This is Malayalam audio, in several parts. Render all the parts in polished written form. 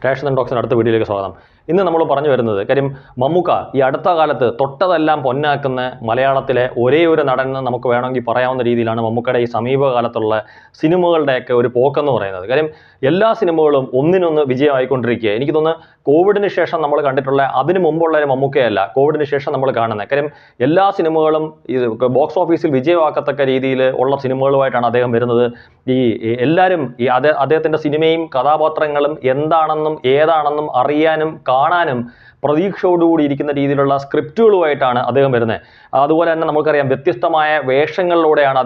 റേഷൻ ടോക്സിൻ അടുത്ത വീഡിയോയിലേക്ക് സ്വാഗതം. ഇന്ന് നമ്മൾ പറഞ്ഞു വരുന്നത് കാര്യം മമ്മൂക്ക ഈ അടുത്ത കാലത്ത് തൊട്ടതെല്ലാം പൊന്നാക്കുന്ന മലയാളത്തിലെ ഒരേ ഒരു നടൻ നമുക്ക് വേണമെങ്കിൽ പറയാവുന്ന രീതിയിലാണ് മമ്മൂക്കയുടെ ഈ സമീപകാലത്തുള്ള സിനിമകളുടെയൊക്കെ ഒരു പോക്കെന്ന് പറയുന്നത്. കാര്യം എല്ലാ സിനിമകളും ഒന്നിനൊന്ന് വിജയമായിക്കൊണ്ടിരിക്കുക. എനിക്ക് തോന്നുന്നു കോവിഡിന് ശേഷം നമ്മൾ കണ്ടിട്ടുള്ള അതിന് മുമ്പുള്ള ഒരു മമ്മൂക്കയല്ല കോവിഡിന് ശേഷം നമ്മൾ കാണുന്നത്. കാര്യം എല്ലാ സിനിമകളും ഈ ബോക്സ് ഓഫീസിൽ വിജയമാക്കത്തക്ക രീതിയിൽ ഉള്ള സിനിമകളുമായിട്ടാണ് അദ്ദേഹം വരുന്നത്. ഈ എല്ലാവരും ഈ അദ്ദേഹത്തിൻ്റെ സിനിമയും കഥാപാത്രങ്ങളും എന്താണെന്നും ഏതാണെന്നും അറിയാനും കാണാനും പ്രതീക്ഷയോടുകൂടി ഇരിക്കുന്ന രീതിയിലുള്ള സ്ക്രിപ്റ്റുകളുമായിട്ടാണ് അദ്ദേഹം വരുന്നത്. അതുപോലെ തന്നെ നമുക്കറിയാം വ്യത്യസ്തമായ വേഷങ്ങളിലൂടെയാണ്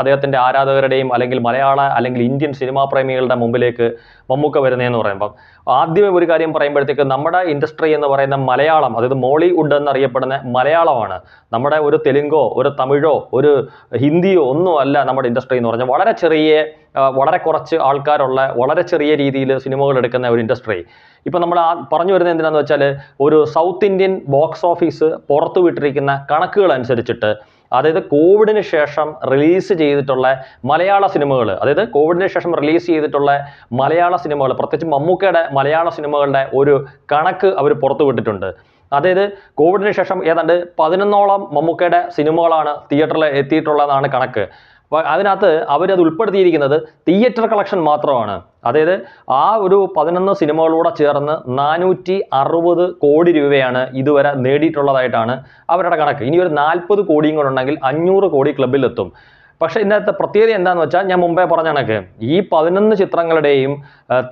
അദ്ദേഹത്തിൻ്റെ ആരാധകരുടെയും അല്ലെങ്കിൽ മലയാള അല്ലെങ്കിൽ ഇന്ത്യൻ സിനിമാ പ്രേമികളുടെ മുമ്പിലേക്ക് മമ്മൂക്ക വരുന്നതെന്ന് പറയുമ്പം ആദ്യമേ ഒരു കാര്യം പറയുമ്പോഴത്തേക്ക് നമ്മുടെ ഇൻഡസ്ട്രി എന്ന് പറയുന്ന മലയാളം, അതായത് മോളിവുഡ് എന്നറിയപ്പെടുന്ന മലയാളമാണ്. നമ്മുടെ ഒരു തെലുങ്കോ ഒരു തമിഴോ ഒരു ഹിന്ദിയോ ഒന്നും അല്ല നമ്മുടെ ഇൻഡസ്ട്രി എന്ന് പറഞ്ഞാൽ വളരെ കുറച്ച് ആൾക്കാരുള്ള വളരെ ചെറിയ രീതിയിൽ സിനിമകൾ എടുക്കുന്ന ഒരു ഇൻഡസ്ട്രി. ഇപ്പം നമ്മൾ പറഞ്ഞു വരുന്നത് എന്തിനാന്ന് വെച്ചാൽ ഒരു സൗത്ത് ഇന്ത്യൻ ബോക്സ് ഓഫീസ് പുറത്തുവിട്ടിരിക്കുന്ന കണക്കുകൾ അനുസരിച്ചിട്ട്, അതായത് കോവിഡിന് ശേഷം റിലീസ് ചെയ്തിട്ടുള്ള മലയാള സിനിമകൾ, അതായത് കോവിഡിന് ശേഷം റിലീസ് ചെയ്തിട്ടുള്ള മലയാള സിനിമകൾ, പ്രത്യേകിച്ച് മമ്മൂക്കയുടെ മലയാള സിനിമകളുടെ ഒരു കണക്ക് അവർ പുറത്തുവിട്ടിട്ടുണ്ട്. അതായത് കോവിഡിന് ശേഷം ഏതാണ്ട് 11ഓളം മമ്മൂക്കയുടെ സിനിമകളാണ് തിയേറ്ററിൽ എത്തിയിട്ടുള്ളതാണ് കണക്ക്. അപ്പോൾ അതിനകത്ത് അവരത് ഉൾപ്പെടുത്തിയിരിക്കുന്നത് തിയേറ്റർ കളക്ഷൻ മാത്രമാണ്. അതായത് ആ ഒരു 11 സിനിമകളൂടെ ചേർന്ന് 460 കോടി രൂപയാണ് ഇതുവരെ നേടിയിട്ടുള്ളതായിട്ടാണ് അവരുടെ കണക്ക്. ഇനി ഒരു 40 കോടിയും കൂടെ ഉണ്ടെങ്കിൽ 500 കോടി ക്ലബിലെത്തും. പക്ഷേ ഇതിനകത്ത് പ്രത്യേകത എന്താണെന്ന് വെച്ചാൽ ഞാൻ മുമ്പേ പറഞ്ഞ കണക്ക് ഈ 11 ചിത്രങ്ങളുടെയും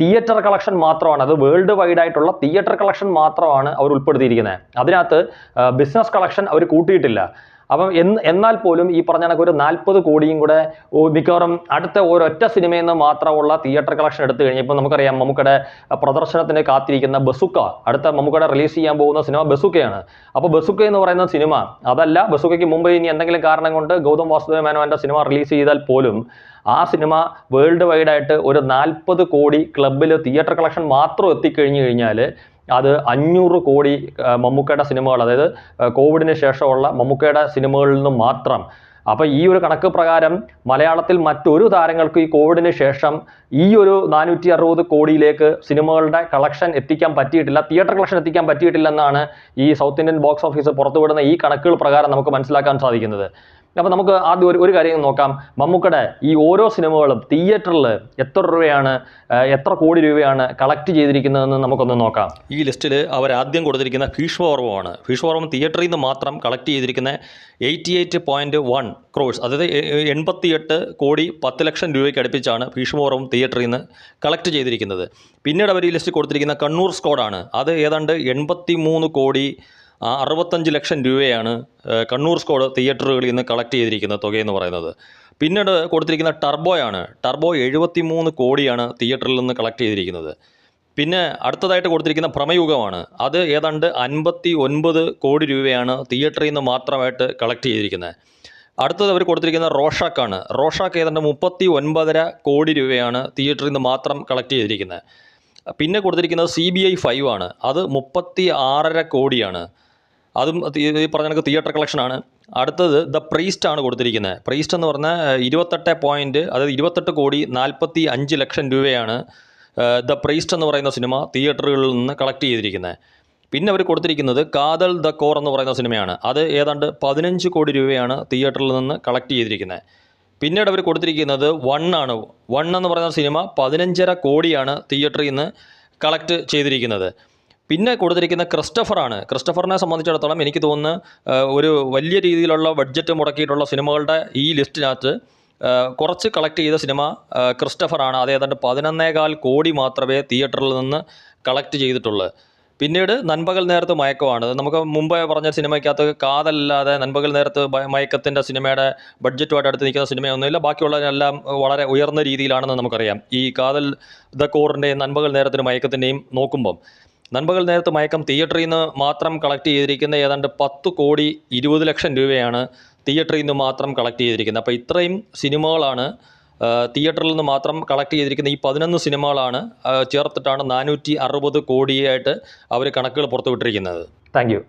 തിയേറ്റർ കളക്ഷൻ മാത്രമാണ്, അത് വേൾഡ് വൈഡ് ആയിട്ടുള്ള തിയേറ്റർ കളക്ഷൻ മാത്രമാണ് അവർ ഉൾപ്പെടുത്തിയിരിക്കുന്നത്. അതിനകത്ത് ബിസിനസ് കളക്ഷൻ അവർ കൂട്ടിയിട്ടില്ല. അപ്പം എന്നാൽ പോലും ഈ പറഞ്ഞ കണക്ക് ഒരു 40 കോടിയും കൂടെ മിക്കവാറും അടുത്ത ഒരൊറ്റ സിനിമയിൽ നിന്ന് മാത്രമുള്ള തിയേറ്റർ കളക്ഷൻ എടുത്തു കഴിഞ്ഞപ്പോൾ നമുക്കറിയാം മമ്മൂക്കയുടെ പ്രദർശനത്തിന് കാത്തിരിക്കുന്ന ബസുക്ക, അടുത്ത മമ്മൂക്കയുടെ റിലീസ് ചെയ്യാൻ പോകുന്ന സിനിമ ബസുക്കയാണ്. അപ്പോൾ ബസുക്ക എന്ന് പറയുന്ന സിനിമ അതല്ല, ബസുക്കയ്ക്ക് മുമ്പ് ഇനി എന്തെങ്കിലും കാരണം കൊണ്ട് ഗൗതം വാസുദേവ മേനോന്റെ സിനിമ റിലീസ് ചെയ്താൽ പോലും ആ സിനിമ വേൾഡ് വൈഡായിട്ട് ഒരു 40 കോടി ക്ലബിൽ തിയേറ്റർ കളക്ഷൻ മാത്രം എത്തിക്കഴിഞ്ഞു കഴിഞ്ഞാൽ അത് 500 കോടി മമ്മൂക്കയുടെ സിനിമകൾ, അതായത് കോവിഡിന് ശേഷമുള്ള മമ്മൂക്കയുടെ സിനിമകളിൽ നിന്നും മാത്രം. അപ്പോൾ ഈ ഒരു കണക്ക് പ്രകാരം മലയാളത്തിൽ മറ്റൊരു താരങ്ങൾക്ക് ഈ കോവിഡിന് ശേഷം ഈ ഒരു 460 കോടിയിലേക്ക് സിനിമകളുടെ കളക്ഷൻ എത്തിക്കാൻ പറ്റിയിട്ടില്ല, തിയേറ്റർ കളക്ഷൻ എത്തിക്കാൻ പറ്റിയിട്ടില്ലെന്നാണ് ഈ സൗത്ത് ഇന്ത്യൻ ബോക്സ് ഓഫീസ് പുറത്തുവിടുന്ന ഈ കണക്കുകൾ പ്രകാരം നമുക്ക് മനസ്സിലാക്കാൻ സാധിക്കുന്നത്. അപ്പോൾ നമുക്ക് ആദ്യം ഒരു കാര്യം നോക്കാം. മമ്മൂക്കയുടെ ഈ ഓരോ സിനിമകളും തിയേറ്ററിൽ എത്ര കോടി രൂപയാണ് കളക്ട് ചെയ്തിരിക്കുന്നതെന്ന് നമുക്കൊന്ന് നോക്കാം. ഈ ലിസ്റ്റിൽ അവർ ആദ്യം കൊടുത്തിരിക്കുന്ന ഭീഷ്മപർവമാണ്. ഭീഷ്മപർവം തിയേറ്ററിൽ നിന്ന് മാത്രം കളക്ട് ചെയ്തിരിക്കുന്ന 88.1 crores, അതായത് 88 കോടി 10 ലക്ഷം രൂപയ്ക്ക് അടുപ്പിച്ചാണ് ഭീഷ്മപർവം തിയേറ്ററിൽ നിന്ന് കളക്ട് ചെയ്തിരിക്കുന്നത്. പിന്നീട് അവർ ഈ ലിസ്റ്റ് കൊടുത്തിരിക്കുന്ന കണ്ണൂർ സ്ക്വാഡാണ്. അത് ഏതാണ്ട് 83 കോടി 65 ലക്ഷം രൂപയാണ് കണ്ണൂർ സ്ക്വാഡ് തിയേറ്ററുകളിൽ നിന്ന് കളക്ട് ചെയ്തിരിക്കുന്ന തുകയെന്ന് പറയുന്നത്. പിന്നീട് കൊടുത്തിരിക്കുന്ന ടർബോയാണ്. ടർബോ 73 കോടിയാണ് തിയേറ്ററിൽ നിന്ന് കളക്ട് ചെയ്തിരിക്കുന്നത്. പിന്നെ അടുത്തതായിട്ട് കൊടുത്തിരിക്കുന്ന ഭ്രമയുഗമാണ്. അത് ഏതാണ്ട് 59 കോടി രൂപയാണ് തിയേറ്ററിൽ നിന്ന് മാത്രമായിട്ട് കളക്ട് ചെയ്തിരിക്കുന്നത്. അടുത്തത് അവർ കൊടുത്തിരിക്കുന്ന റോഷാക്കാണ്. റോഷാക്ക് ഏതാണ്ട് 39.5 കോടി രൂപയാണ് തിയേറ്ററിൽ നിന്ന് മാത്രം കളക്ട് ചെയ്തിരിക്കുന്നത്. പിന്നെ കൊടുത്തിരിക്കുന്നത് CBI 5 ആണ്. അത് 36.5 കോടിയാണ്. അതും ഈ പറഞ്ഞ കണക്ക് തിയേറ്റർ കളക്ഷനാണ്. അടുത്തത് ദ പ്രീസ്റ്റ് ആണ് കൊടുത്തിരിക്കുന്നത്. പ്രീസ്റ്റ് എന്ന് പറഞ്ഞാൽ 28 കോടി 45 ലക്ഷം രൂപയാണ് ദ പ്രീസ്റ്റ് എന്ന് പറയുന്ന സിനിമ തിയേറ്ററുകളിൽ നിന്ന് കളക്ട് ചെയ്തിരിക്കുന്നത്. പിന്നെ അവർ കൊടുത്തിരിക്കുന്നത് കാതൽ ദ കോർ എന്ന് പറയുന്ന സിനിമയാണ്. അത് ഏതാണ്ട് 15 കോടി രൂപയാണ് തിയേറ്ററിൽ നിന്ന് കളക്ട് ചെയ്തിരിക്കുന്നത്. പിന്നീട് അവർ കൊടുത്തിരിക്കുന്നത് ആണ്. വൺ എന്ന് പറയുന്ന സിനിമ 15.5 കോടിയാണ് തിയേറ്ററിൽ നിന്ന് കളക്ട് ചെയ്തിരിക്കുന്നത്. പിന്നെ കൊടുത്തിരിക്കുന്ന ക്രിസ്റ്റഫറാണ്. ക്രിസ്റ്റഫറിനെ സംബന്ധിച്ചിടത്തോളം എനിക്ക് തോന്നുന്നു ഒരു വലിയ രീതിയിലുള്ള ബഡ്ജറ്റ് മുടക്കിയിട്ടുള്ള സിനിമകളുടെ ഈ ലിസ്റ്റിനകത്ത് കുറച്ച് കളക്ട് ചെയ്ത സിനിമ ക്രിസ്റ്റഫറാണ്. അത് ഏതാണ്ട് 11.25 കോടി മാത്രമേ തിയേറ്ററിൽ നിന്ന് കളക്ട് ചെയ്തിട്ടുള്ളൂ. പിന്നീട് നൻപകൽ നേരത്ത് മയക്കമാണ്. നമുക്ക് മുമ്പേ പറഞ്ഞ സിനിമയ്ക്കകത്ത് കാതല്ലാതെ നൻപകൽ നേരത്ത് മയക്കത്തിൻ്റെ സിനിമയുടെ ബഡ്ജറ്റുമായിട്ട് അടുത്ത് നിൽക്കുന്ന സിനിമയൊന്നുമില്ല. ബാക്കിയുള്ളതിനെല്ലാം വളരെ ഉയർന്ന രീതിയിലാണെന്ന് നമുക്കറിയാം. ഈ കാതൽ ദ കോറിൻ്റെയും നൻപകൽ നേരത്തിന് മയക്കത്തിൻ്റെയും നോക്കുമ്പം നൻപകൽ നേരത്ത് മയക്കം തിയേറ്ററിൽ നിന്ന് മാത്രം കളക്ട് ചെയ്തിരിക്കുന്ന ഏതാണ്ട് 10 കോടി 20 ലക്ഷം രൂപയാണ് തിയേറ്ററിൽ നിന്ന് മാത്രം കളക്ട് ചെയ്തിരിക്കുന്നത്. അപ്പോൾ ഇത്രയും സിനിമകളാണ് തിയേറ്ററിൽ നിന്ന് മാത്രം കളക്ട് ചെയ്തിരിക്കുന്ന ഈ 11 സിനിമകളാണ് ചേർത്തിട്ടാണ് 460 കോടിയായിട്ട് അവർ കണക്കുകൾ പുറത്തുവിട്ടിരിക്കുന്നത്. Thank you.